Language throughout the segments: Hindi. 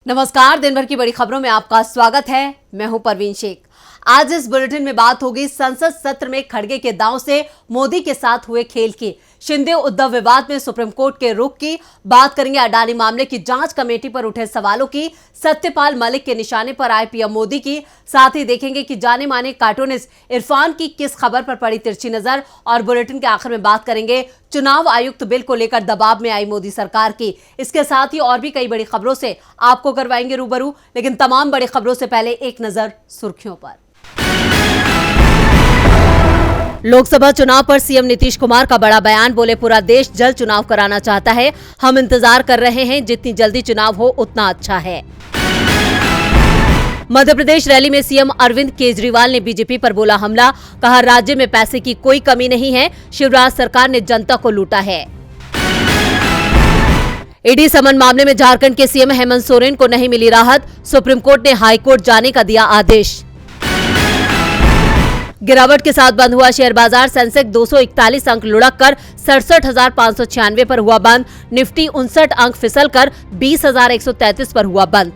नमस्कार, दिन भर की बड़ी खबरों में आपका स्वागत है। मैं हूं परवीन शेख। आज इस बुलेटिन में बात होगी संसद सत्र में खड़गे के दांव से मोदी के साथ हुए खेल की, शिंदे उद्धव विवाद में सुप्रीम कोर्ट के रुख की, बात करेंगे अडानी मामले की जांच कमेटी पर उठे सवालों की, सत्यपाल मलिक के निशाने पर आए पीएम मोदी की, साथ ही देखेंगे कि जाने माने कार्टूनिस्ट इरफान की किस खबर पर पड़ी तिरछी नजर, और बुलेटिन के आखिर में बात करेंगे चुनाव आयुक्त बिल को लेकर दबाव में आई मोदी सरकार की। इसके साथ ही और भी कई बड़ी खबरों से आपको करवाएंगे रूबरू, लेकिन तमाम बड़ी खबरों से पहले एक नजर सुर्खियों पर। लोकसभा चुनाव पर सीएम नीतीश कुमार का बड़ा बयान, बोले पूरा देश जल्द चुनाव कराना चाहता है, हम इंतजार कर रहे हैं, जितनी जल्दी चुनाव हो उतना अच्छा है। मध्य प्रदेश रैली में सीएम अरविंद केजरीवाल ने बीजेपी पर बोला हमला, कहा राज्य में पैसे की कोई कमी नहीं है, शिवराज सरकार ने जनता को लूटा है। ईडी समन मामले में झारखंड के सीएम हेमंत सोरेन को नहीं मिली राहत, सुप्रीम कोर्ट ने हाईकोर्ट जाने का दिया आदेश। गिरावट के साथ बंद हुआ शेयर बाजार, सेंसेक्स 241 अंक लुढ़ककर 67,596 पर हुआ बंद, निफ्टी 59 अंक फिसलकर 20,133 पर हुआ बंद।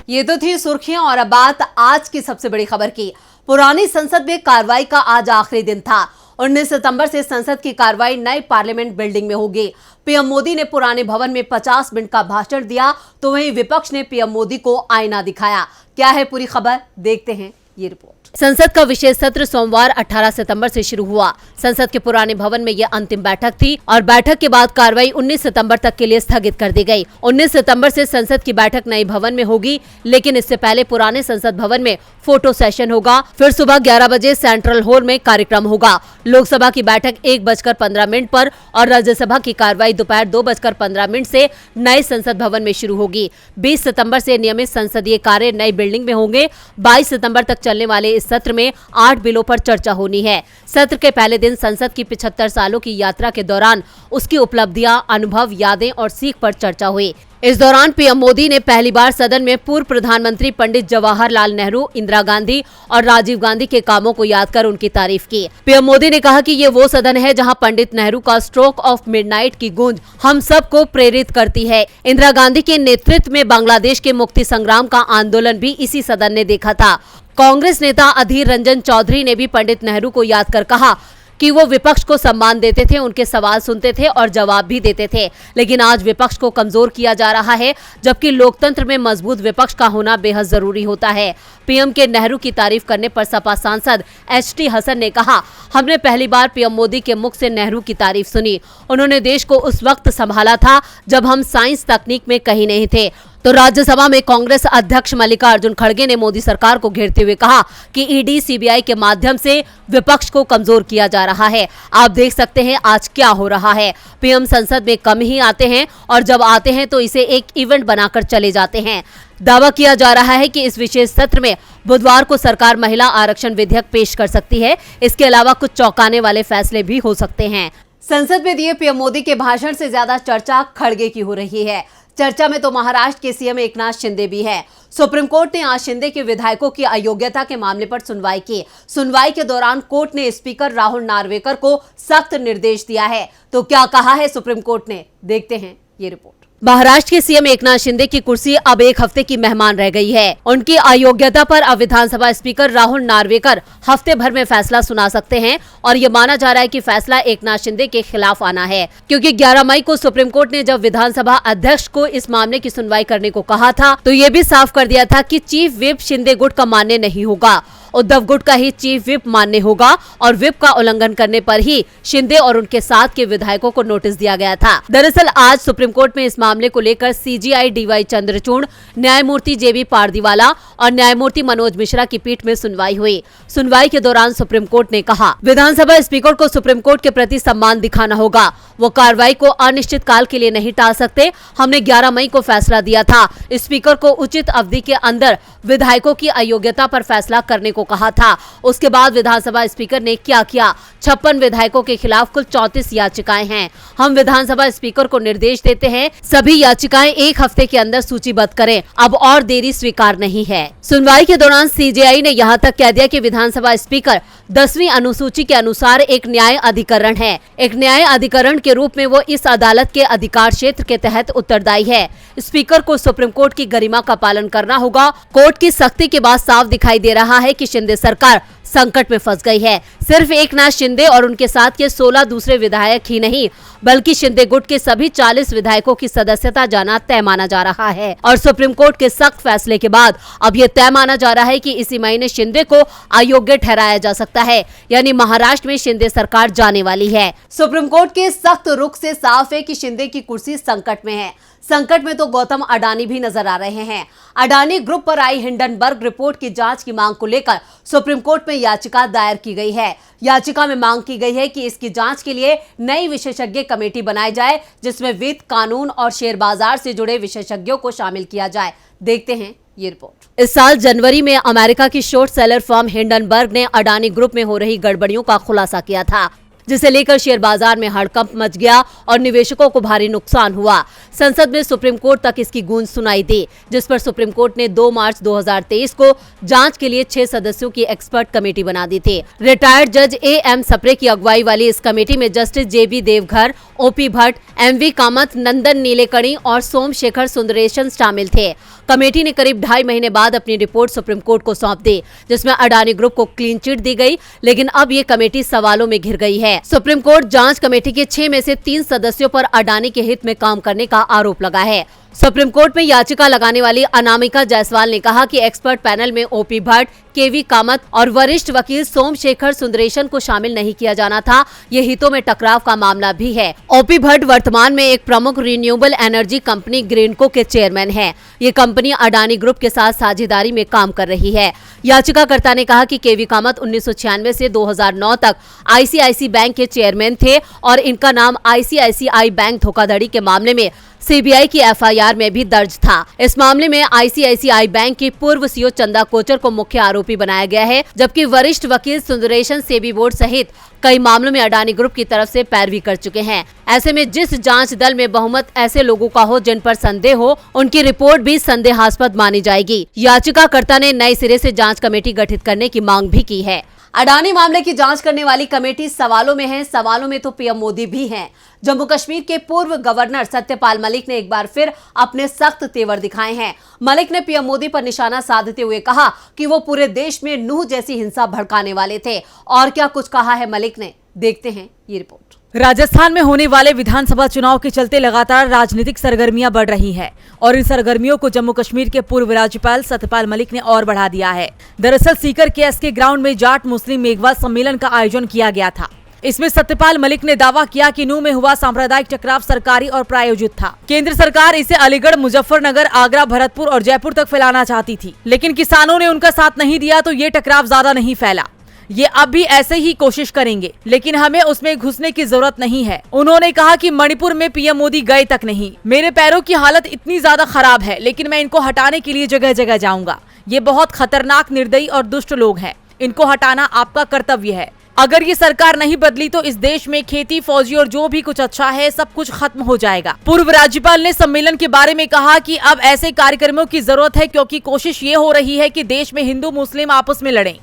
ये तो थी सुर्खियां, और अब बात आज की सबसे बड़ी खबर की। पुरानी संसद में कार्रवाई का आज आखिरी दिन था। 19 सितंबर से संसद की कार्रवाई नई पार्लियामेंट बिल्डिंग में होगी। पीएम मोदी ने पुराने भवन में 50 मिनट का भाषण दिया, तो वहीं विपक्ष ने पीएम मोदी को आईना दिखाया। क्या है पूरी खबर, देखते हैं ये रिपोर्ट। संसद का विशेष सत्र सोमवार 18 सितंबर से शुरू हुआ। संसद के पुराने भवन में यह अंतिम बैठक थी और बैठक के बाद कार्रवाई 19 सितंबर तक के लिए स्थगित कर दी गई। 19 सितंबर से संसद की बैठक नए भवन में होगी, लेकिन इससे पहले पुराने संसद भवन में फोटो सेशन होगा। फिर सुबह 11 बजे सेंट्रल हॉल में कार्यक्रम होगा। लोकसभा की बैठक 1:15 पर और राज्यसभा की कार्रवाई दोपहर 2:15 से नए संसद भवन में शुरू होगी। 20 सितंबर से नियमित संसदीय कार्य नई बिल्डिंग में होंगे। 22 सितंबर तक चलने वाले इस सत्र में 8 बिलों पर चर्चा होनी है। सत्र के पहले दिन संसद की 75 सालों की यात्रा के दौरान उसकी उपलब्धियां, अनुभव, यादें और सीख पर चर्चा हुई। इस दौरान पीएम मोदी ने पहली बार सदन में पूर्व प्रधानमंत्री पंडित जवाहरलाल नेहरू, इंदिरा गांधी और राजीव गांधी के कामों को याद कर उनकी तारीफ की। पीएम मोदी ने कहा कि ये वो सदन है जहां पंडित नेहरू का स्ट्रोक ऑफ मिडनाइट की गूंज हम सबको प्रेरित करती है। इंदिरा गांधी के नेतृत्व में बांग्लादेश के मुक्ति संग्राम का आंदोलन भी इसी सदन ने देखा था। कांग्रेस नेता अधीर रंजन चौधरी ने भी पंडित नेहरू को याद कर कहा कि वो विपक्ष को सम्मान देते थे, उनके सवाल सुनते थे और जवाब भी देते थे, लेकिन आज विपक्ष को कमजोर किया जा रहा है, जबकि लोकतंत्र में मजबूत विपक्ष का होना बेहद जरूरी होता है। पीएम के नेहरू की तारीफ करने पर सपा सांसद एचटी हसन ने कहा, हमने पहली बार पीएम मोदी के मुख से नेहरू की तारीफ सुनी। उन्होंने देश को उस वक्त संभाला था जब हम साइंस तकनीक में कहीं नहीं थे। तो राज्यसभा में कांग्रेस अध्यक्ष मल्लिकार्जुन खड़गे ने मोदी सरकार को घेरते हुए कहा कि ईडी, सीबीआई के माध्यम से विपक्ष को कमजोर किया जा रहा है। आप देख सकते हैं आज क्या हो रहा है। पीएम संसद में कम ही आते हैं और जब आते हैं तो इसे एक इवेंट बनाकर चले जाते हैं। दावा किया जा रहा है कि इस विशेष सत्र में बुधवार को सरकार महिला आरक्षण विधेयक पेश कर सकती है। इसके अलावा कुछ चौंकाने वाले फैसले भी हो सकते हैं। संसद में दिए पीएम मोदी के भाषण से ज्यादा चर्चा खड़गे की हो रही है। चर्चा में तो महाराष्ट्र के सीएम एकनाथ शिंदे भी हैं। सुप्रीम कोर्ट ने आज शिंदे के विधायकों की अयोग्यता के मामले पर सुनवाई की। सुनवाई के दौरान कोर्ट ने स्पीकर राहुल नार्वेकर को सख्त निर्देश दिया है। तो क्या कहा है सुप्रीम कोर्ट ने, देखते हैं ये रिपोर्ट। महाराष्ट्र के सीएम एकनाथ शिंदे की कुर्सी अब एक हफ्ते की मेहमान रह गई है। उनकी अयोग्यता पर अब विधानसभा स्पीकर राहुल नार्वेकर हफ्ते भर में फैसला सुना सकते हैं और ये माना जा रहा है कि फैसला एकनाथ शिंदे के खिलाफ आना है, क्योंकि 11 मई को सुप्रीम कोर्ट ने जब विधानसभा अध्यक्ष को इस मामले की सुनवाई करने को कहा था, तो ये भी साफ कर दिया था कि चीफ व्हिप शिंदे गुट का मान्य नहीं होगा, उद्धव गुट का ही चीफ व्हिप मान्य होगा और व्हिप का उल्लंघन करने पर ही शिंदे और उनके साथ के विधायकों को नोटिस दिया गया था। दरअसल आज सुप्रीम कोर्ट में इस मामले को लेकर सीजीआई डीवाई चंद्रचूड़, न्यायमूर्ति जेबी पारदीवाला और न्यायमूर्ति मनोज मिश्रा की पीठ में सुनवाई हुई। सुनवाई के दौरान सुप्रीम कोर्ट ने कहा, विधानसभा स्पीकर को सुप्रीम कोर्ट के प्रति सम्मान दिखाना होगा। वो कार्रवाई को अनिश्चित काल के लिए नहीं टाल सकते। हमने 11 मई को फैसला दिया था। स्पीकर को उचित अवधि के अंदर विधायकों की अयोग्यता पर फैसला करने को कहा था। उसके बाद विधानसभा स्पीकर ने क्या किया? 56 विधायकों के खिलाफ कुल 34 याचिकाएं हैं। हम विधानसभा स्पीकर को निर्देश देते हैं, सभी याचिकाएं 1 हफ्ते के अंदर सूचीबद्ध करें। अब और देरी स्वीकार नहीं है। सुनवाई के दौरान सीजेआई ने यहाँ तक कह दिया कि विधानसभा स्पीकर 10वीं अनुसूची के अनुसार एक न्याय अधिकरण है। एक न्याय अधिकरण के रूप में वो इस अदालत के अधिकार क्षेत्र के तहत उत्तरदायी है। स्पीकर को सुप्रीम कोर्ट की गरिमा का पालन करना होगा। कोर्ट की सख्ती के बाद साफ दिखाई दे रहा है कि शिंदे सरकार संकट में फंस गई है। सिर्फ एकनाथ शिंदे और उनके साथ के 16 दूसरे विधायक ही नहीं, बल्कि शिंदे गुट के सभी 40 विधायकों की सदस्यता जाना तय माना जा रहा है। और सुप्रीम कोर्ट के सख्त फैसले के बाद अब ये तय माना जा रहा है कि इसी महीने शिंदे को अयोग्य ठहराया जा सकता है। यानी महाराष्ट्र में शिंदे सरकार जाने वाली है। सुप्रीम कोर्ट के सख्त रुख से साफ है कि शिंदे की कुर्सी संकट में है। संकट में तो गौतम अडानी भी नजर आ रहे हैं। अडानी ग्रुप पर आई हिंडनबर्ग रिपोर्ट की जांच की मांग को लेकर सुप्रीम कोर्ट में याचिका दायर की गई है। याचिका में मांग की गई है कि इसकी जांच के लिए नई विशेषज्ञ कमेटी बनाई जाए, जिसमें वित्त, कानून और शेयर बाजार से जुड़े विशेषज्ञों को शामिल किया जाए। देखते हैं ये रिपोर्ट। इस साल जनवरी में अमेरिका की शॉर्ट सेलर फर्म हिंडनबर्ग ने अडानी ग्रुप में हो रही गड़बड़ियों का खुलासा किया था, जिसे लेकर शेयर बाजार में हड़कंप मच गया और निवेशकों को भारी नुकसान हुआ। संसद में सुप्रीम कोर्ट तक इसकी गूंज सुनाई दी, जिस पर सुप्रीम कोर्ट ने 2 मार्च 2023 को जांच के लिए 6 सदस्यों की एक्सपर्ट कमेटी बना दी थी। रिटायर्ड जज AM सप्रे की अगुवाई वाली इस कमेटी में justice JB Devghar, OP Bhatt, MV Kamath, Nandan Nilekani और सोमशेखर सुंदरेशन शामिल थे। कमेटी ने करीब 2.5 महीने बाद अपनी रिपोर्ट सुप्रीम कोर्ट को सौंप दी, जिसमें अडानी ग्रुप को क्लीन चिट दी गई। लेकिन अब ये कमेटी सवालों में घिर गई है। सुप्रीम कोर्ट जांच कमेटी के 6 में से 3 सदस्यों पर अडानी के हित में काम करने का आरोप लगा है। सुप्रीम कोर्ट में याचिका लगाने वाली अनामिका जायसवाल ने कहा कि एक्सपर्ट पैनल में OP भट्ट, KV कामत और वरिष्ठ वकील सोमशेखर सुंदरेशन को शामिल नहीं किया जाना था। ये हितों में टकराव का मामला भी है। OP भट्ट वर्तमान में एक प्रमुख रिन्यूएबल एनर्जी कंपनी ग्रीनको के चेयरमैन हैं। ये कंपनी अडानी ग्रुप के साथ साझेदारी में काम कर रही है। याचिकाकर्ता ने कहा कि KV कामत 1996 से 2009 तक ICICI बैंक के चेयरमैन थे और इनका नाम ICICI बैंक धोखाधड़ी के मामले में CBI की FIR में भी दर्ज था। इस मामले में ICICI बैंक की पूर्व CEO चंदा कोचर को मुख्य आरोपी बनाया गया है, जबकि वरिष्ठ वकील सुंदरेशन सेबी बोर्ड सहित कई मामलों में अडानी ग्रुप की तरफ से पैरवी कर चुके हैं। ऐसे में जिस जांच दल में बहुमत ऐसे लोगों का हो जिन पर संदेह हो, उनकी रिपोर्ट भी संदेहास्पद मानी जाएगी। याचिकाकर्ता ने नए सिरे से जांच कमेटी गठित करने की मांग भी की है। अडानी मामले की जांच करने वाली कमेटी सवालों में है। सवालों में तो PM मोदी भी हैं। जम्मू कश्मीर के पूर्व गवर्नर सत्यपाल मलिक ने एक बार फिर अपने सख्त तेवर दिखाए हैं। मलिक ने PM मोदी पर निशाना साधते हुए कहा कि वो पूरे देश में नूह जैसी हिंसा भड़काने वाले थे। और क्या कुछ कहा है मलिक ने, देखते हैं ये रिपोर्ट। राजस्थान में होने वाले विधानसभा चुनाव के चलते लगातार राजनीतिक सरगर्मियां बढ़ रही हैं और इन सरगर्मियों को जम्मू कश्मीर के पूर्व राज्यपाल सत्यपाल मलिक ने और बढ़ा दिया है। दरअसल सीकर के SK ग्राउंड में जाट मुस्लिम मेघवाल सम्मेलन का आयोजन किया गया था। इसमें सत्यपाल मलिक ने दावा किया कि नूह में हुआ सांप्रदायिक टकराव सरकारी और प्रायोजित था। केंद्र सरकार इसे अलीगढ़, मुजफ्फरनगर, आगरा, भरतपुर और जयपुर तक फैलाना चाहती थी, लेकिन किसानों ने उनका साथ नहीं दिया तो ये टकराव ज्यादा नहीं फैला। ये अब भी ऐसे ही कोशिश करेंगे, लेकिन हमें उसमें घुसने की जरूरत नहीं है। उन्होंने कहा कि मणिपुर में PM मोदी गए तक नहीं। मेरे पैरों की हालत इतनी ज्यादा खराब है, लेकिन मैं इनको हटाने के लिए जगह जगह जाऊंगा। ये बहुत खतरनाक, निर्दयी और दुष्ट लोग हैं। इनको हटाना आपका कर्तव्य है। अगर ये सरकार नहीं बदली तो इस देश में खेती, फौजी और जो भी कुछ अच्छा है सब कुछ खत्म हो जाएगा। पूर्व राज्यपाल ने सम्मेलन के बारे में कहा कि अब ऐसे कार्यक्रमों की जरूरत है, क्योंकि कोशिश ये हो रही है कि देश में हिंदू मुस्लिम आपस में लड़ें।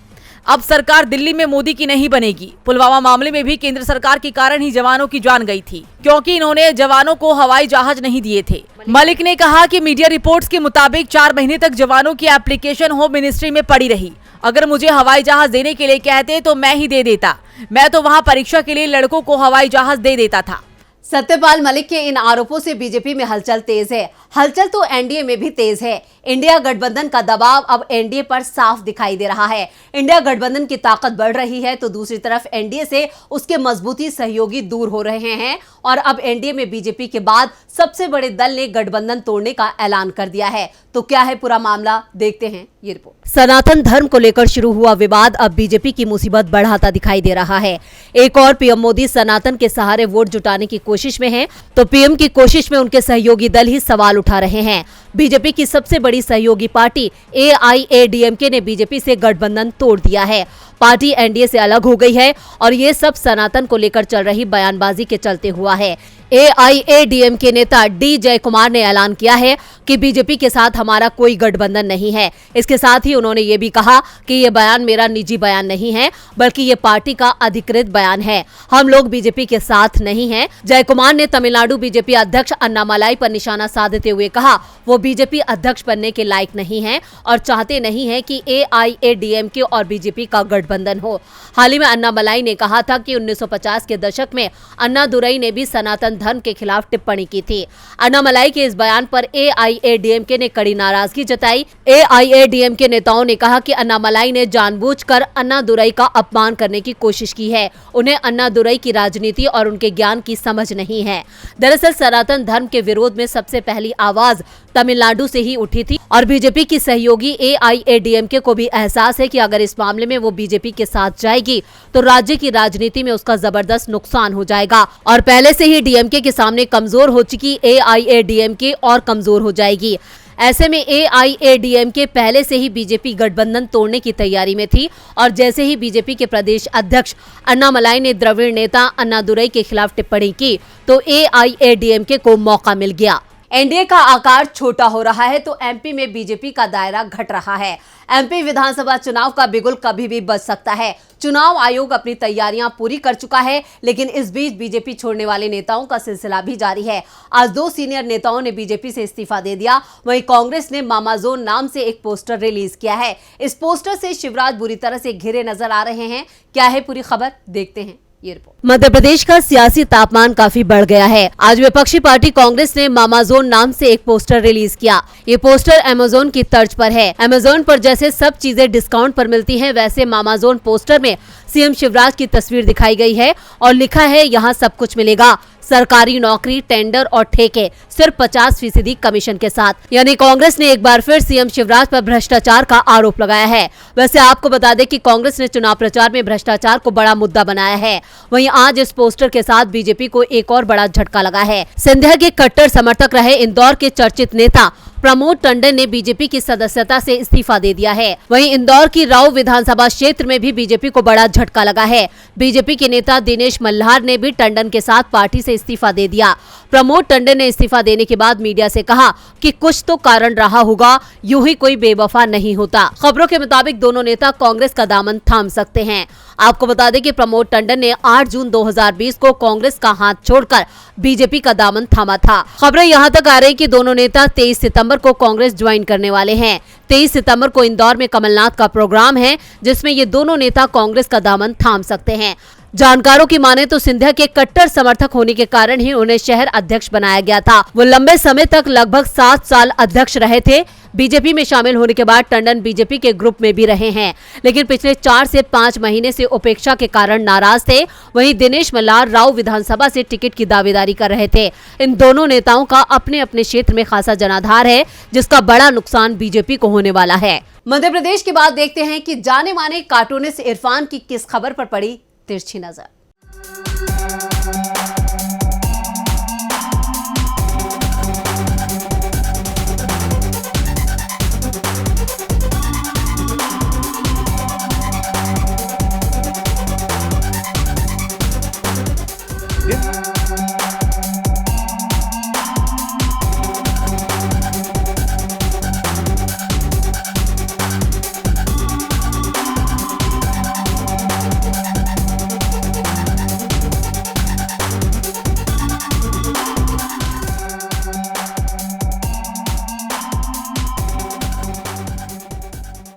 अब सरकार दिल्ली में मोदी की नहीं बनेगी। पुलवामा मामले में भी केंद्र सरकार के कारण ही जवानों की जान गई थी, क्योंकि इन्होंने जवानों को हवाई जहाज नहीं दिए थे। मलिक ने कहा कि मीडिया रिपोर्ट्स के मुताबिक 4 महीने तक जवानों की एप्लीकेशन होम मिनिस्ट्री में पड़ी रही। अगर मुझे हवाई जहाज देने के लिए कहते तो मैं ही दे देता। मैं तो वहाँ परीक्षा के लिए लड़कों को हवाई जहाज दे देता था। सत्यपाल मलिक के इन आरोपों से बीजेपी में हलचल तेज है। हलचल तो एनडीए में भी तेज है। इंडिया गठबंधन का दबाव अब एनडीए पर साफ दिखाई दे रहा है। इंडिया गठबंधन की ताकत बढ़ रही है तो दूसरी तरफ एनडीए से उसके मजबूती सहयोगी दूर हो रहे हैं और अब एनडीए में बीजेपी के बाद सबसे बड़े दल ने गठबंधन तोड़ने का ऐलान कर दिया है। तो क्या है पूरा मामला, देखते हैं ये रिपोर्ट। सनातन धर्म को लेकर शुरू हुआ विवाद अब बीजेपी की मुसीबत बढ़ाता दिखाई दे रहा है। एक और पीएम मोदी सनातन के सहारे वोट जुटाने की कोशिश में हैं, तो पीएम की कोशिश में उनके सहयोगी दल ही सवाल उठा रहे हैं। बीजेपी की सबसे बड़ी सहयोगी पार्टी AIADMK ने बीजेपी से गठबंधन तोड़ दिया है। पार्टी एनडीए से अलग हो गई है और ये सब सनातन को लेकर चल रही बयानबाजी के चलते हुआ है। AIADMK नेता डी जयकुमार ने ऐलान किया है कि बीजेपी के साथ हमारा कोई गठबंधन नहीं है। इसके साथ ही उन्होंने ये भी कहा कि ये बयान मेरा निजी बयान नहीं है, बल्कि ये पार्टी का अधिकृत बयान है। हम लोग बीजेपी के साथ नहीं हैं। जयकुमार ने तमिलनाडु बीजेपी अध्यक्ष अन्नामलाई पर निशाना साधते हुए कहा वो बीजेपी अध्यक्ष बनने के लायक नहीं है और चाहते नहीं है कि AIADMK और बीजेपी का गठबंधन हो। हाल ही में अन्नामलाई ने कहा था कि 1950 के दशक में अन्नादुरई ने भी सनातन धर्म के खिलाफ टिप्पणी की थी। अन्नामलाई के इस बयान पर AIADMK ने कड़ी नाराजगी जताई। AIADMK नेताओं ने कहा कि अन्नामलाई ने जानबूझकर अन्नादुरई का अपमान करने की कोशिश की है। उन्हें अन्नादुरई की राजनीति और उनके ज्ञान की समझ नहीं है। दरअसल सनातन धर्म के विरोध में सबसे पहली आवाज तमिलनाडु से ही उठी थी और बीजेपी की सहयोगी AIADMK को भी एहसास है कि अगर इस मामले में वो बीजेपी के साथ जाएगी तो राज्य की राजनीति में उसका जबरदस्त नुकसान हो जाएगा और पहले से ही DMK के सामने कमजोर हो चुकी AIADMK और कमजोर हो जाएगी। ऐसे में AIADMK पहले से ही बीजेपी गठबंधन तोड़ने की तैयारी में थी और जैसे ही बीजेपी के प्रदेश अध्यक्ष अन्नामलाई ने द्रविड़ नेता अन्नादुरई के खिलाफ टिप्पणी की तो AIADMK को मौका मिल गया। एनडीए का आकार छोटा हो रहा है तो एमपी में बीजेपी का दायरा घट रहा है। एमपी विधानसभा चुनाव का बिगुल कभी भी बज सकता है। चुनाव आयोग अपनी तैयारियां पूरी कर चुका है, लेकिन इस बीच बीजेपी छोड़ने वाले नेताओं का सिलसिला भी जारी है। आज 2 सीनियर नेताओं ने बीजेपी से इस्तीफा दे दिया। वहीं कांग्रेस ने मामाजोन नाम से एक पोस्टर रिलीज किया है। इस पोस्टर से शिवराज बुरी तरह से घिरे नजर आ रहे हैं। क्या है पूरी खबर, देखते हैं ये रिपोर्ट। मध्य प्रदेश का सियासी तापमान काफी बढ़ गया है। आज विपक्षी पार्टी कांग्रेस ने मामाजोन नाम से एक पोस्टर रिलीज किया। ये पोस्टर अमेज़न की तर्ज पर है। अमेज़न पर जैसे सब चीजें डिस्काउंट पर मिलती हैं, वैसे मामाजोन पोस्टर में सीएम शिवराज की तस्वीर दिखाई गई है और लिखा है यहाँ सब कुछ मिलेगा, सरकारी नौकरी, टेंडर और ठेके सिर्फ 50% कमीशन के साथ। यानी कांग्रेस ने एक बार फिर सीएम शिवराज पर भ्रष्टाचार का आरोप लगाया है। वैसे आपको बता दें कि कांग्रेस ने चुनाव प्रचार में भ्रष्टाचार को बड़ा मुद्दा बनाया है। वहीं आज इस पोस्टर के साथ बीजेपी को एक और बड़ा झटका लगा है। सिंधिया के कट्टर समर्थक रहे इंदौर के चर्चित नेता प्रमोद टंडन ने बीजेपी की सदस्यता से इस्तीफा दे दिया है। वहीं इंदौर की राव विधानसभा क्षेत्र में भी बीजेपी को बड़ा झटका लगा है। बीजेपी के नेता दिनेश मल्हार ने भी टंडन के साथ पार्टी से इस्तीफा दे दिया। प्रमोद टंडन ने इस्तीफा देने के बाद मीडिया से कहा कि कुछ तो कारण रहा होगा, यूं ही कोई बेवफा नहीं होता। खबरों के मुताबिक दोनों नेता कांग्रेस का दामन थाम सकते हैं। आपको बता दें कि प्रमोद टंडन ने 8 जून 2020 को कांग्रेस का हाथ छोड़कर बीजेपी का दामन थामा था। खबरें यहां तक आ रही कि दोनों नेता 23 सितंबर को कांग्रेस ज्वाइन करने वाले हैं। 23 सितंबर को इंदौर में कमलनाथ का प्रोग्राम है, जिसमें ये दोनों नेता कांग्रेस का दामन थाम सकते हैं। जानकारों की माने तो सिंधिया के कट्टर समर्थक होने के कारण ही उन्हें शहर अध्यक्ष बनाया गया था। वो लंबे समय तक लगभग 7 साल अध्यक्ष रहे थे। बीजेपी में शामिल होने के बाद टंडन बीजेपी के ग्रुप में भी रहे हैं, लेकिन पिछले 4 से 5 महीने से उपेक्षा के कारण नाराज थे। वहीं दिनेश मल्हार राव विधानसभा से टिकट की दावेदारी कर रहे थे। इन दोनों नेताओं का अपने अपने क्षेत्र में खासा जनाधार है, जिसका बड़ा नुकसान बीजेपी को होने वाला है। मध्य प्रदेश के बाद देखते हैं कि जाने माने कार्टूनिस्ट इरफान की किस खबर पर पड़ी तिरछी नजर।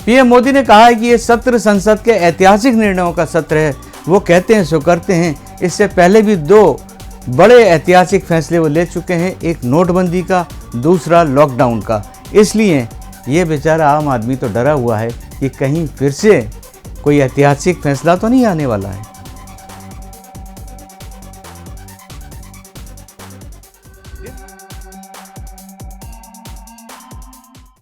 पीएम मोदी ने कहा है कि ये सत्र संसद के ऐतिहासिक निर्णयों का सत्र है। वो कहते हैं सो करते हैं। इससे पहले भी 2 बड़े ऐतिहासिक फैसले वो ले चुके हैं, एक नोटबंदी का, दूसरा लॉकडाउन का। इसलिए ये बेचारा आम आदमी तो डरा हुआ है कि कहीं फिर से कोई ऐतिहासिक फैसला तो नहीं आने वाला है।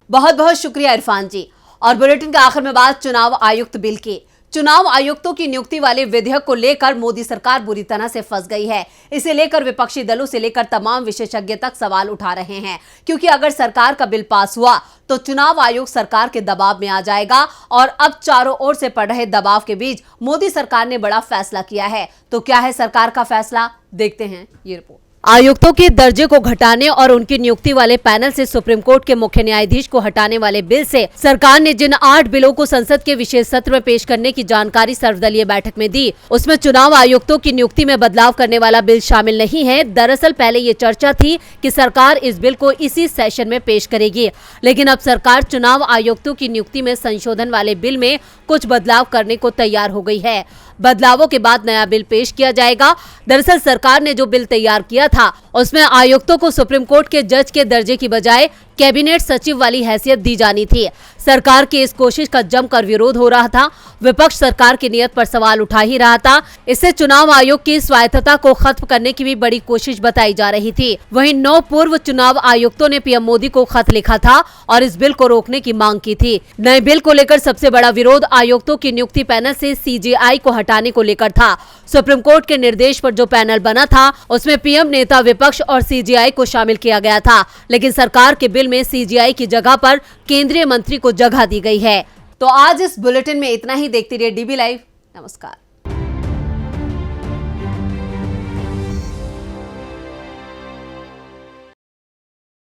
बहुत बहुत शुक्रिया इरफान जी। और बुलेटिन के आखिर में बात चुनाव आयुक्त बिल की। चुनाव आयुक्तों की नियुक्ति वाले विधेयक को लेकर मोदी सरकार बुरी तरह से फंस गई है। इसे लेकर विपक्षी दलों से लेकर तमाम विशेषज्ञ तक सवाल उठा रहे हैं, क्योंकि अगर सरकार का बिल पास हुआ तो चुनाव आयोग सरकार के दबाव में आ जाएगा। और अब चारों ओर से पड़ रहे दबाव के बीच मोदी सरकार ने बड़ा फैसला किया है। तो क्या है सरकार का फैसला, देखते हैं ये रिपोर्ट। आयुक्तों के दर्जे को घटाने और उनकी नियुक्ति वाले पैनल से सुप्रीम कोर्ट के मुख्य न्यायाधीश को हटाने वाले बिल से सरकार ने जिन 8 बिलों को संसद के विशेष सत्र में पेश करने की जानकारी सर्वदलीय बैठक में दी, उसमें चुनाव आयुक्तों की नियुक्ति में बदलाव करने वाला बिल शामिल नहीं है। दरअसल पहले ये चर्चा थी कि सरकार इस बिल को इसी सेशन में पेश करेगी, लेकिन अब सरकार चुनाव आयुक्तों की नियुक्ति में संशोधन वाले बिल में कुछ बदलाव करने को तैयार हो गई है। बदलावों के बाद नया बिल पेश किया जाएगा। दरअसल सरकार ने जो बिल तैयार किया था उसमें आयुक्तों को सुप्रीम कोर्ट के जज के दर्जे की बजाय कैबिनेट सचिव वाली हैसियत दी जानी थी। सरकार की इस कोशिश का जमकर विरोध हो रहा था। विपक्ष सरकार की नीयत पर सवाल उठा ही रहा था। इससे चुनाव आयोग की स्वायत्तता को खत्म करने की भी बड़ी कोशिश बताई जा रही थी। वहीं 9 पूर्व चुनाव आयुक्तों ने पीएम मोदी को खत लिखा था और इस बिल को रोकने की मांग की थी। नए बिल को लेकर सबसे बड़ा विरोध आयुक्तों की नियुक्ति पैनल से सीजेआई को हटाने को लेकर था। सुप्रीम कोर्ट के निर्देश पर जो पैनल बना था उसमें पीएम, नेता विपक्ष और सीजेआई को शामिल किया गया था, लेकिन सरकार के बिल में सीजेआई की जगह पर केंद्रीय मंत्री को जगह दी गई है। तो आज इस बुलेटिन में इतना ही। देखते रहिए डीबी लाइव। नमस्कार।